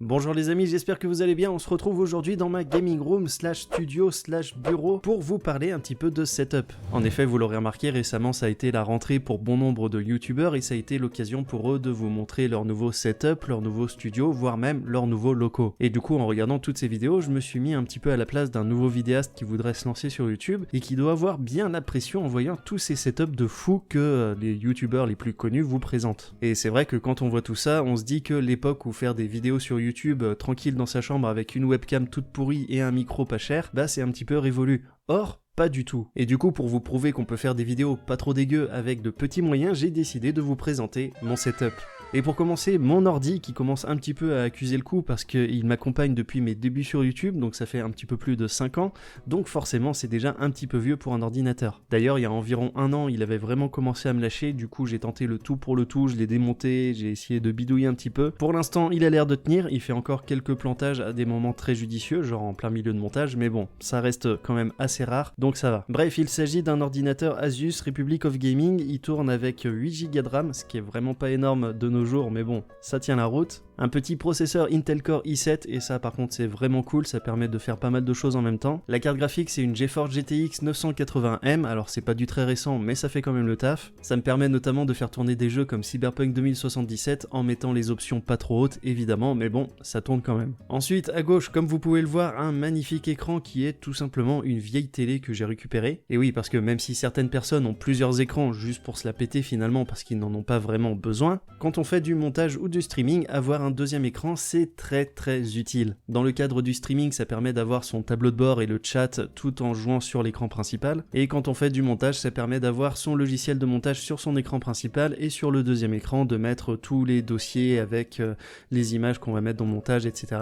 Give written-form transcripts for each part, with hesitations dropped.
Bonjour les amis, j'espère que vous allez bien. On se retrouve aujourd'hui dans ma gaming room slash studio slash bureau pour vous parler un petit peu de setup. En effet, vous l'aurez remarqué, récemment ça a été la rentrée pour bon nombre de youtubeurs et ça a été l'occasion pour eux de vous montrer leur nouveau setup, leur nouveau studio, voire même leurs nouveaux locaux. Et du coup, en regardant toutes ces vidéos, je me suis mis un petit peu à la place d'un nouveau vidéaste qui voudrait se lancer sur YouTube et qui doit avoir bien la pression en voyant tous ces setups de fous que les youtubeurs les plus connus vous présentent. Et c'est vrai que quand on voit tout ça, on se dit que l'époque où faire des vidéos sur YouTube tranquille dans sa chambre avec une webcam toute pourrie et un micro pas cher, bah c'est un petit peu révolu. Or, pas du tout. Et du coup, pour vous prouver qu'on peut faire des vidéos pas trop dégueu avec de petits moyens, j'ai décidé de vous présenter mon setup. Et pour commencer, mon ordi qui commence un petit peu à accuser le coup parce qu'il m'accompagne depuis mes débuts sur YouTube, donc ça fait un petit peu plus de 5 ans, donc forcément c'est déjà un petit peu vieux pour un ordinateur. D'ailleurs, il y a environ un an, il avait vraiment commencé à me lâcher, du coup j'ai tenté le tout pour le tout, je l'ai démonté, j'ai essayé de bidouiller un petit peu. Pour l'instant, il a l'air de tenir, il fait encore quelques plantages à des moments très judicieux, genre en plein milieu de montage, mais bon, ça reste quand même assez rare, donc ça va. Bref, il s'agit d'un ordinateur Asus Republic of Gaming, il tourne avec 8 Go de RAM, ce qui est vraiment pas énorme de nos jours, mais bon, ça tient la route. Un petit processeur Intel Core i7, et ça par contre c'est vraiment cool, ça permet de faire pas mal de choses en même temps. La carte graphique c'est une GeForce GTX 980M, alors c'est pas du très récent mais ça fait quand même le taf. Ça me permet notamment de faire tourner des jeux comme Cyberpunk 2077 en mettant les options pas trop hautes évidemment, mais bon, ça tourne quand même. Ensuite à gauche, comme vous pouvez le voir, un magnifique écran qui est tout simplement une vieille télé que j'ai récupérée. Et oui, parce que même si certaines personnes ont plusieurs écrans juste pour se la péter finalement parce qu'ils n'en ont pas vraiment besoin, quand on fait du montage ou du streaming, avoir un deuxième écran c'est très utile. Dans le cadre du streaming, ça permet d'avoir son tableau de bord et le chat tout en jouant sur l'écran principal, et quand on fait du montage, ça permet d'avoir son logiciel de montage sur son écran principal et sur le deuxième écran de mettre tous les dossiers avec les images qu'on va mettre dans le montage, etc.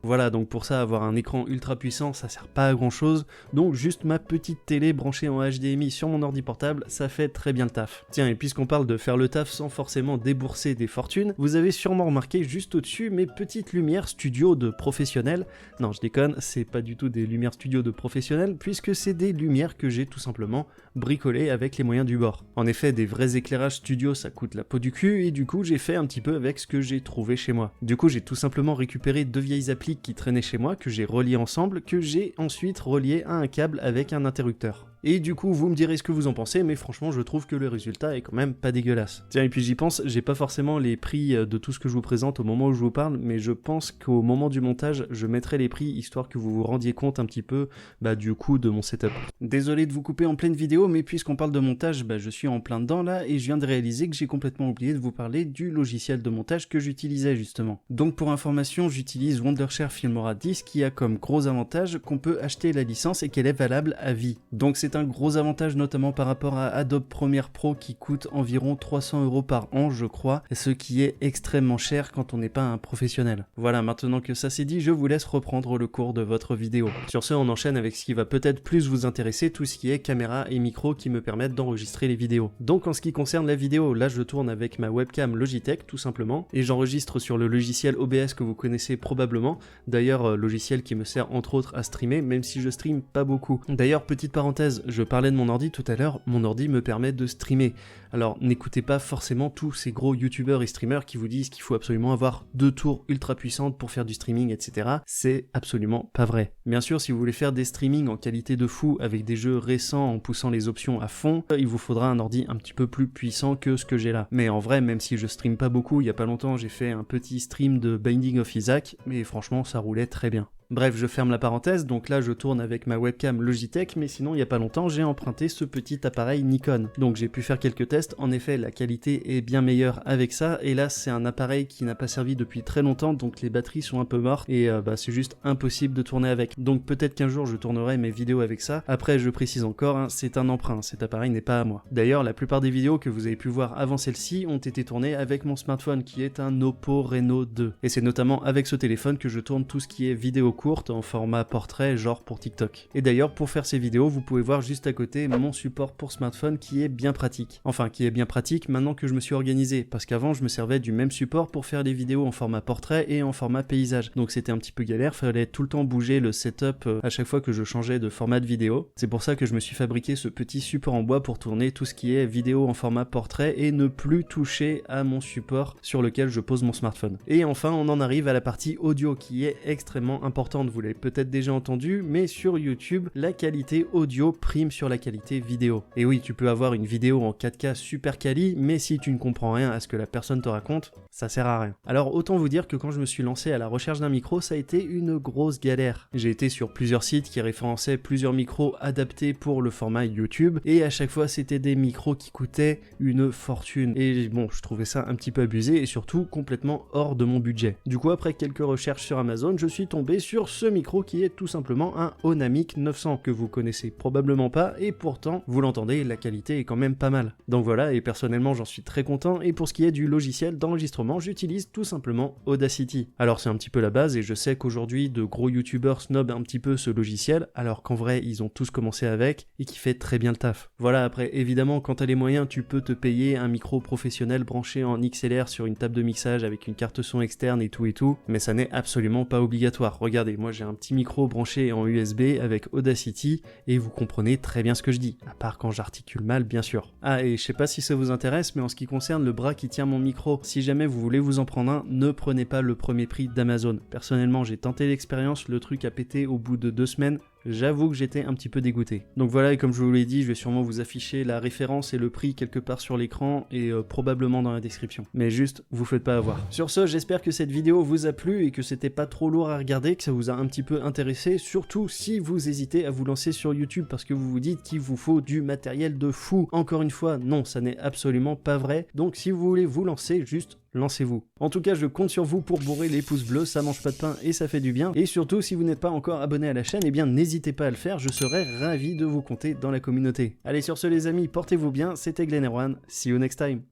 Voilà, donc pour ça, avoir un écran ultra puissant, ça sert pas à grand chose, donc juste ma petite télé branchée en HDMI sur mon ordi portable, ça fait très bien le taf. Tiens, et puisqu'on parle de faire le taf sans forcément débourser des fortunes, vous avez sûrement remarqué juste au-dessus mes petites lumières studio de professionnels. Non, je déconne, c'est pas du tout des lumières studio de professionnels, puisque c'est des lumières que j'ai tout simplement bricolées avec les moyens du bord. En effet, des vrais éclairages studio, ça coûte la peau du cul, et du coup, j'ai fait un petit peu avec ce que j'ai trouvé chez moi. Du coup, j'ai tout simplement récupéré deux vieilles applis qui traînaient chez moi, que j'ai reliées ensemble, que j'ai ensuite reliées à un câble avec un interrupteur. Et du coup, vous me direz ce que vous en pensez, mais franchement, je trouve que le résultat est quand même pas dégueulasse. Tiens, et puis j'y pense, j'ai pas forcément les prix de tout ce que je vous présente au moment où je vous parle, mais je pense qu'au moment du montage, je mettrai les prix histoire que vous vous rendiez compte un petit peu du coût de mon setup. Désolé de vous couper en pleine vidéo, mais puisqu'on parle de montage, je suis en plein dedans là, et je viens de réaliser que j'ai complètement oublié de vous parler du logiciel de montage que j'utilisais justement. Donc pour information, j'utilise Wondershare Filmora 10 qui a comme gros avantage qu'on peut acheter la licence et qu'elle est valable à vie. Donc c'est un gros avantage notamment par rapport à Adobe Premiere Pro qui coûte environ 300 € par an je crois, ce qui est extrêmement cher quand on n'est pas un professionnel. Voilà, maintenant que ça c'est dit, je vous laisse reprendre le cours de votre vidéo. Sur ce, on enchaîne avec ce qui va peut-être plus vous intéresser, tout ce qui est caméra et micro qui me permettent d'enregistrer les vidéos. Donc en ce qui concerne la vidéo, là je tourne avec ma webcam Logitech tout simplement, et j'enregistre sur le logiciel OBS que vous connaissez probablement, d'ailleurs logiciel qui me sert entre autres à streamer, même si je stream pas beaucoup. D'ailleurs, petite parenthèse, je parlais de mon ordi tout à l'heure, mon ordi me permet de streamer. Alors n'écoutez pas forcément tous ces gros youtubeurs et streamers qui vous disent qu'il faut absolument avoir 2 tours ultra puissantes pour faire du streaming, etc. C'est absolument pas vrai. Bien sûr, si vous voulez faire des streamings en qualité de fou avec des jeux récents en poussant les options à fond, il vous faudra un ordi un petit peu plus puissant que ce que j'ai là. Mais en vrai, même si je stream pas beaucoup, il y a pas longtemps j'ai fait un petit stream de Binding of Isaac, mais franchement ça roulait très bien. Bref, je ferme la parenthèse, donc là je tourne avec ma webcam Logitech, mais sinon il y a pas longtemps j'ai emprunté ce petit appareil Nikon. Donc j'ai pu faire quelques tests, en effet la qualité est bien meilleure avec ça, et là c'est un appareil qui n'a pas servi depuis très longtemps, donc les batteries sont un peu mortes, et c'est juste impossible de tourner avec. Donc peut-être qu'un jour je tournerai mes vidéos avec ça, après je précise encore, c'est un emprunt, cet appareil n'est pas à moi. D'ailleurs la plupart des vidéos que vous avez pu voir avant celle-ci ont été tournées avec mon smartphone qui est un Oppo Reno 2, et c'est notamment avec ce téléphone que je tourne tout ce qui est vidéo courtes en format portrait, genre pour TikTok. Et d'ailleurs, pour faire ces vidéos, vous pouvez voir juste à côté mon support pour smartphone qui est bien pratique. Enfin, qui est bien pratique maintenant que je me suis organisé, parce qu'avant je me servais du même support pour faire des vidéos en format portrait et en format paysage. Donc c'était un petit peu galère, fallait tout le temps bouger le setup à chaque fois que je changeais de format de vidéo. C'est pour ça que je me suis fabriqué ce petit support en bois pour tourner tout ce qui est vidéo en format portrait et ne plus toucher à mon support sur lequel je pose mon smartphone. Et enfin, on en arrive à la partie audio qui est extrêmement importante. Vous l'avez peut-être déjà entendu, mais sur YouTube, la qualité audio prime sur la qualité vidéo. Et oui, tu peux avoir une vidéo en 4K super quali, mais si tu ne comprends rien à ce que la personne te raconte, ça sert à rien. Alors autant vous dire que quand je me suis lancé à la recherche d'un micro, ça a été une grosse galère. J'ai été sur plusieurs sites qui référençaient plusieurs micros adaptés pour le format YouTube, et à chaque fois c'était des micros qui coûtaient une fortune. Et bon, je trouvais ça un petit peu abusé et surtout complètement hors de mon budget. Du coup, après quelques recherches sur Amazon, je suis tombé sur ce micro qui est tout simplement un Onamic 900 que vous connaissez probablement pas, et pourtant vous l'entendez, la qualité est quand même pas mal. Donc voilà, et personnellement j'en suis très content. Et pour ce qui est du logiciel d'enregistrement, j'utilise tout simplement Audacity. Alors c'est un petit peu la base, et je sais qu'aujourd'hui de gros youtubeurs snobent un petit peu ce logiciel, alors qu'en vrai ils ont tous commencé avec et qui fait très bien le taf. Voilà, après évidemment quand t'as les moyens tu peux te payer un micro professionnel branché en XLR sur une table de mixage avec une carte son externe et tout, mais ça n'est absolument pas obligatoire. Regardez, moi j'ai un petit micro branché en USB avec Audacity et vous comprenez très bien ce que je dis, à part quand j'articule mal bien sûr. Ah, et je sais pas si ça vous intéresse, mais en ce qui concerne le bras qui tient mon micro, si jamais vous voulez vous en prendre un, ne prenez pas le premier prix d'Amazon. Personnellement j'ai tenté l'expérience, le truc a pété au bout de 2 semaines. J'avoue que j'étais un petit peu dégoûté. Donc voilà, et comme je vous l'ai dit, je vais sûrement vous afficher la référence et le prix quelque part sur l'écran et probablement dans la description. Mais juste, vous faites pas avoir. Sur ce, j'espère que cette vidéo vous a plu et que c'était pas trop lourd à regarder, que ça vous a un petit peu intéressé, surtout si vous hésitez à vous lancer sur YouTube parce que vous vous dites qu'il vous faut du matériel de fou. Encore une fois, non, ça n'est absolument pas vrai. Donc si vous voulez vous lancer, juste lancez-vous. En tout cas, je compte sur vous pour bourrer les pouces bleus, ça mange pas de pain et ça fait du bien. Et surtout, si vous n'êtes pas encore abonné à la chaîne, eh bien n'hésitez pas à le faire, je serais ravi de vous compter dans la communauté. Allez, sur ce les amis, portez-vous bien, c'était Glenn Erwan, see you next time.